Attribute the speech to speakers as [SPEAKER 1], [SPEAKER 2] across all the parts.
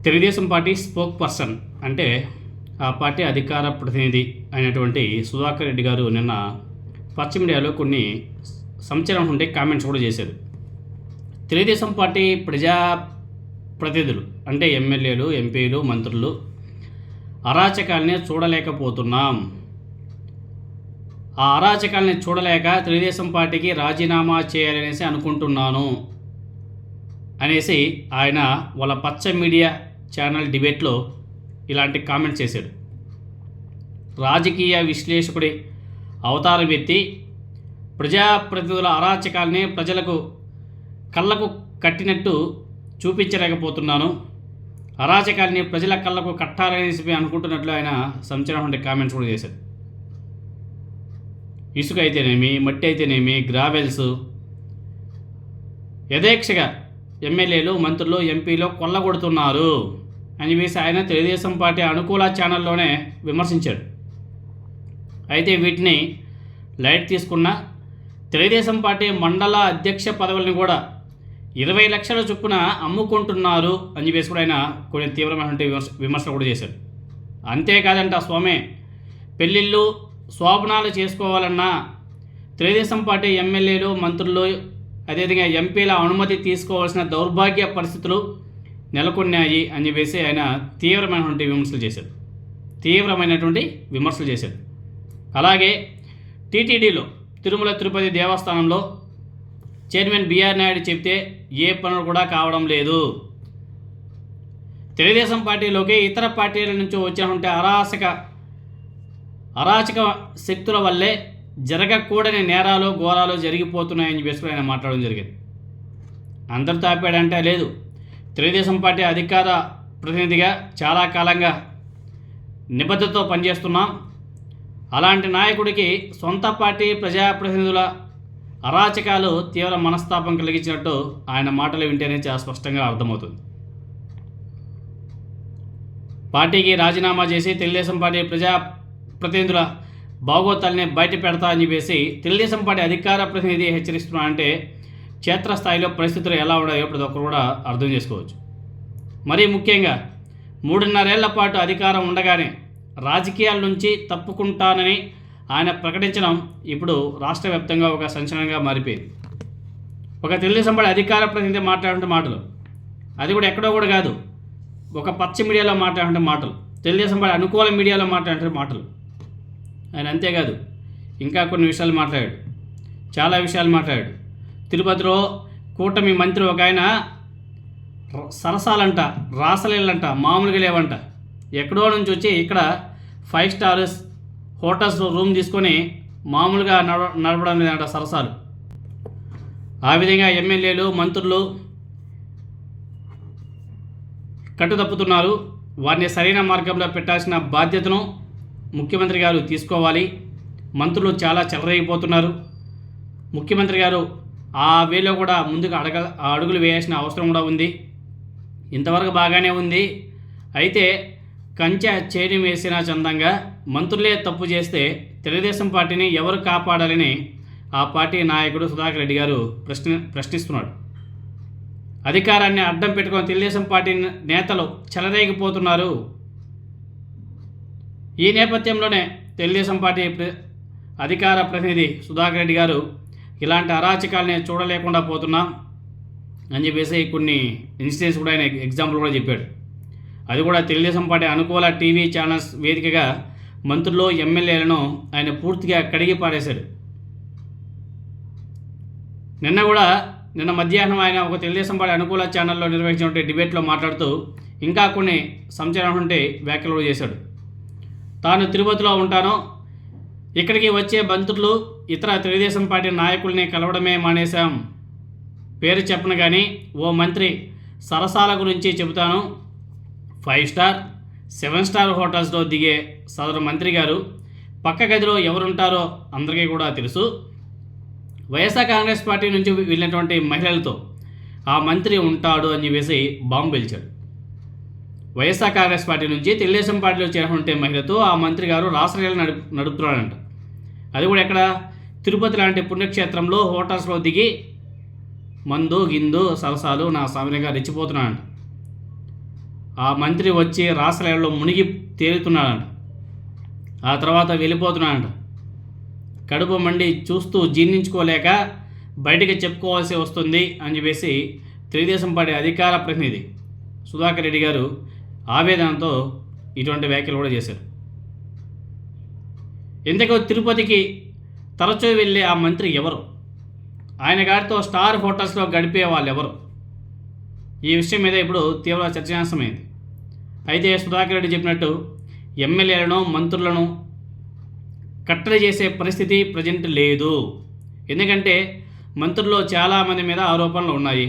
[SPEAKER 1] Telugu Desam party spoke person అంటే ఆ party అధికార ప్రతినిధి అయినటువంటి సుధాకర్ రెడ్డి గారు నిన్న పచ్చ మీడియాలో కొన్ని సంచలనం ఉండే కామెంట్స్ కూడా చేశారు. తెలుగుదేశం పార్టీ ప్రతినిధులు అంటే ఎమ్మెల్యేలు, ఎంపీలు, మంత్రులు అరాచకాలని చూడలేకపోతున్నాం. ఆ అరాచకాలని చూడలేక తెలుగుదేశం పార్టీకి రాజీనామా చేయాలనేసి అనుకుంటున్నాను అనేసి ఆయన వాళ్ళ పచ్చ మీడియా ఛానల్ డిబేట్లో ఇలాంటి కామెంట్స్ చేశాడు. రాజకీయ విశ్లేషకుడి అవతారం ఎత్తి ప్రజాప్రతినిధుల అరాచకాల్ని ప్రజలకు కళ్ళకు కట్టినట్టు చూపించలేకపోతున్నాను, అరాచకాల్ని ప్రజల కళ్ళకు కట్టాలనేసి అనుకుంటున్నట్లు ఆయన సంచలనమైన కామెంట్స్ కూడా చేశాడు. ఇసుక అయితేనేమి, మట్టి అయితేనేమి, గ్రావెల్స్ యథేక్షగా ఎమ్మెల్యేలు, మంత్రులు, ఎంపీలు కొల్లగొడుతున్నారు అని వేసి ఆయన తెలుగుదేశం పార్టీ అనుకూల ఛానల్లోనే విమర్శించాడు. అయితే వీటిని లైట్ తీసుకున్న తెలుగుదేశం పార్టీ మండల అధ్యక్ష పదవులను కూడా 20 లక్షల చొప్పున అమ్ముకుంటున్నారు అని చెప్పేసి కూడా ఆయన కొన్ని తీవ్రమైనటువంటి విమర్శలు కూడా చేశారు. అంతేకాదంట స్వామి, పెళ్ళిళ్ళు శోభనాలు చేసుకోవాలన్నా తెలుగుదేశం పార్టీ ఎమ్మెల్యేలు, మంత్రులు, అదేవిధంగా ఎంపీల అనుమతి తీసుకోవాల్సిన దౌర్భాగ్య పరిస్థితులు నెలకొన్నాయి అని చెప్పేసి ఆయన తీవ్రమైనటువంటి విమర్శలు చేశారు. అలాగే టీటీడీలో తిరుమల తిరుపతి దేవస్థానంలో చైర్మన్ బిఆర్ నాయుడు చెప్తే ఏ పనులు కూడా కావడం లేదు. తెలుగుదేశం పార్టీలోకి ఇతర పార్టీల నుంచి వచ్చినటువంటి అరాచక శక్తుల వల్లే జరగకూడని నేరాలు, ఘోరాలు జరిగిపోతున్నాయని చెప్పేసి ఆయన మాట్లాడడం జరిగింది. అందరితో ఆపాడంటే లేదు. తెలుగుదేశం పార్టీ అధికార ప్రతినిధిగా చాలా కాలంగా నిబద్ధతతో పనిచేస్తున్నాం. అలాంటి నాయకుడికి సొంత పార్టీ ప్రజాప్రతినిధుల అరాచకాలు తీవ్ర మనస్తాపం కలిగించినట్టు ఆయన మాటలు వింటేనే చాలా స్పష్టంగా అర్థమవుతుంది. పార్టీకి రాజీనామా చేసి తెలుగుదేశం పార్టీ ప్రజాప్రతినిధుల భాగోతాల్ని బయట పెడతా అని చెప్పేసి తెలుగుదేశం పార్టీ అధికార ప్రతినిధి హెచ్చరిస్తున్నా అంటే క్షేత్రస్థాయిలో పరిస్థితులు ఎలా ఉన్నాయో ప్రతి ఒక్కరు కూడా అర్థం చేసుకోవచ్చు. మరీ ముఖ్యంగా 3.5 ఏళ్ల పాటు అధికారం ఉండగానే రాజకీయాల నుంచి తప్పుకుంటానని ఆయన ప్రకటించడం ఇప్పుడు రాష్ట్ర వ్యాప్తంగా ఒక సంచలనంగా మారిపోయింది. ఒక తెలుగుదేశం పార్టీ అధికార ప్రతినిధి మాట్లాడే మాటలు, అది కూడా ఎక్కడో కూడా కాదు, ఒక పచ్చ మీడియాలో మాట్లాడే మాటలు, తెలుగుదేశం పార్టీ అనుకూల మీడియాలో మాట్లాడే మాటలు. ఆయన అంతేకాదు ఇంకా కొన్ని విషయాలు మాట్లాడాడు, చాలా విషయాలు మాట్లాడాడు. తిరుపతిలో కూటమి మంత్రి ఒక ఆయన సరసాలంట, రాసలీలంట, మామూలుగా లేవంట, ఎక్కడో నుంచి వచ్చి ఇక్కడ 5 స్టార్స్ హోటల్స్లో రూమ్ తీసుకొని మామూలుగా నడపడం లేదంట సరసాలు. ఆ విధంగా ఎమ్మెల్యేలు, మంత్రులు కట్టుతప్పుతున్నారు. వారిని సరైన మార్గంలో పెట్టాల్సిన బాధ్యతను ముఖ్యమంత్రి గారు తీసుకోవాలి. మంత్రులు చాలా చెలరేగిపోతున్నారు. ముఖ్యమంత్రి గారు ఆ వేలో కూడా ముందుకు అడుగులు వేయాల్సిన అవసరం కూడా ఉంది. ఇంతవరకు బాగానే ఉంది. అయితే కంచె చేరి వేసిన చందంగా మంత్రులే తప్పు చేస్తే తెలుగుదేశం పార్టీని ఎవరు కాపాడాలని ఆ పార్టీ నాయకుడు సుధాకర్ రెడ్డి గారు ప్రశ్నిస్తున్నాడు. అధికారాన్ని అడ్డం పెట్టుకొని తెలుగుదేశం పార్టీ నేతలు చెలరేగిపోతున్నారు. ఈ నేపథ్యంలోనే తెలుగుదేశం పార్టీ అధికార ప్రతినిధి సుధాకర్ రెడ్డి గారు ఇలాంటి అరాచకాలని చూడలేకుండా పోతున్నాం అని చెప్పేసి కొన్ని ఇన్సిడెంట్స్ కూడా ఆయన ఎగ్జాంపుల్ కూడా చెప్పాడు. అది కూడా తెలుగుదేశం పార్టీ అనుకూల టీవీ ఛానల్స్ వేదికగా మంత్రులు, ఎమ్మెల్యేలను ఆయన పూర్తిగా కడిగి పారేశాడు. నిన్న మధ్యాహ్నం ఆయన ఒక తెలుగుదేశం పార్టీ అనుకూల ఛానల్లో నిర్వహించిన డిబేట్లో మాట్లాడుతూ ఇంకా కొన్ని సంచలనటువంటి వ్యాఖ్యలు చేశాడు. తాను తిరుపతిలో ఉంటాను, ఇక్కడికి వచ్చే మంత్రులు ఇతర తెలుగుదేశం పార్టీ నాయకుల్ని కలవడమే మానేశాం. పేరు చెప్పను కానీ ఓ మంత్రి సరసాల గురించి చెబుతాను. 5 స్టార్ 7 స్టార్ హోటల్స్లో దిగే సదరు మంత్రి గారు పక్క గదిలో ఎవరుంటారో అందరికీ కూడా తెలుసు. వైఎస్ఆర్ కాంగ్రెస్ పార్టీ నుంచి వెళ్ళినటువంటి మహిళలతో ఆ మంత్రి ఉంటాడు అని చెప్పేసి బాంబు పేల్చాడు. వైఎస్ఆర్ కాంగ్రెస్ పార్టీ నుంచి తెలుగుదేశం పార్టీలో చేరినటువంటి మహిళతో ఆ మంత్రి గారు రాసలీల నడుపుతున్నాడంట. అది కూడా ఎక్కడ, తిరుపతి లాంటి పుణ్యక్షేత్రంలో హోటల్స్లో దిగి మందు గిందు సరసాలు నా సామాన్యంగా రెచ్చిపోతున్నాడంట. ఆ మంత్రి వచ్చి రాసలీలలో మునిగి తేలుతున్నాడంట. ఆ తర్వాత వెళ్ళిపోతున్నాడంట. కడుపు మండి చూస్తూ జీర్ణించుకోలేక బయటికి చెప్పుకోవాల్సి వస్తుంది అని చెప్పేసి తెలుగుదేశం పార్టీ అధికార ప్రతినిధి సుధాకర్ రెడ్డి గారు ఆవేదనతో ఇటువంటి వ్యాఖ్యలు కూడా చేశారు. ఇంతకు తిరుపతికి తరచూ వెళ్ళే ఆ మంత్రి ఎవరు? ఆయన గారితో స్టార్ హోటల్స్లో గడిపే వాళ్ళు ఎవరు? ఈ విషయం మీద ఇప్పుడు తీవ్ర చర్చాంశమైంది. అయితే సుధాకర్ రెడ్డి చెప్పినట్టు ఎమ్మెల్యేలను మంత్రులను కట్టడి చేసే పరిస్థితి ప్రజెంట్ లేదు. ఎందుకంటే మంత్రుల్లో చాలామంది మీద ఆరోపణలు ఉన్నాయి.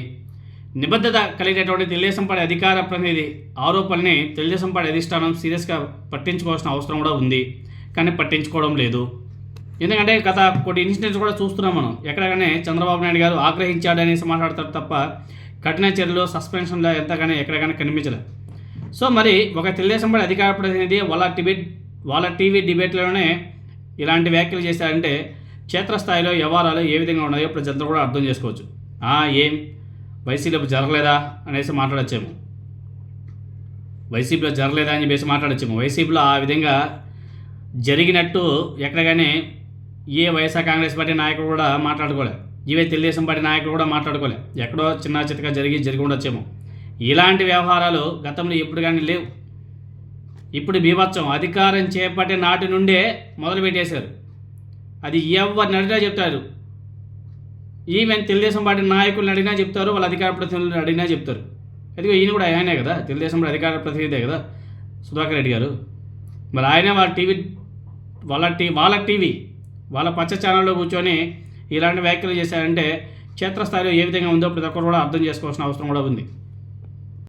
[SPEAKER 1] నిబద్ధత కలిగినటువంటి తెలుగుదేశం పార్టీ అధికార ప్రతినిధి ఆరోపణల్ని తెలుగుదేశం పార్టీ అధిష్టానం సీరియస్గా పట్టించుకోవాల్సిన అవసరం కూడా ఉంది. కానీ పట్టించుకోవడం లేదు. ఎందుకంటే గత కొన్ని ఇన్సిడెంట్స్ కూడా చూస్తున్నాం మనం. ఎక్కడగానే చంద్రబాబు నాయుడు గారు ఆగ్రహించాడనేసి మాట్లాడతారు తప్ప కఠిన చర్యలు సస్పెన్షన్లో ఎంతగానే ఎక్కడగానే కనిపించలేదు. సో మరి ఒక తెలుగుదేశం పార్టీ అధికార ప్రతినిధి వాళ్ళ టీవీ డిబేట్లోనే ఇలాంటి వ్యాఖ్యలు చేశారంటే క్షేత్రస్థాయిలో వ్యవహారాలు ఏ విధంగా ఉన్నాయో ప్రజలందరూ కూడా అర్థం చేసుకోవచ్చు. ఏం వైసీపీలో జరగలేదా అనేసి మాట్లాడచ్చేమో, వైసీపీలో జరగలేదా అని చెప్పేసి మాట్లాడచ్చేమో. వైసీపీలో ఆ విధంగా జరిగినట్టు ఎక్కడగానే ఏ వైఎస్ఆర్ కాంగ్రెస్ పార్టీ నాయకులు కూడా మాట్లాడుకోలే, ఇవే తెలుగుదేశం పార్టీ నాయకులు కూడా మాట్లాడుకోలే. ఎక్కడో చిన్న చితక జరిగి ఉండొచ్చేమో. ఇలాంటి వ్యవహారాలు గతంలో ఎప్పుడు కానీ లేవు. ఇప్పుడు బీభత్సం అధికారం చేపట్టే నాటి నుండే మొదలుపెట్టేశారు. అది ఎవరిని అడిగినా చెప్తారు. ఈవెన్ తెలుగుదేశం పార్టీ నాయకులను అడిగినా చెప్తారు, వాళ్ళ అధికార ప్రతినిధులను అడిగినా చెప్తారు. అదిగో ఈయన కూడా ఆయనే కదా, తెలుగుదేశం పార్టీ అధికార ప్రతినిధే కదా సుధాకర్ రెడ్డి గారు. మరి ఆయనే వాళ్ళ టీవీ వాళ్ళ పచ్చ ఛానల్లో కూర్చొని ఇలాంటి వ్యాఖ్యలు చేశారంటే క్షేత్రస్థాయిలో ఏ విధంగా ఉందో ప్రతి ఒక్కరు కూడా అర్థం చేసుకోవాల్సిన అవసరం కూడా ఉంది.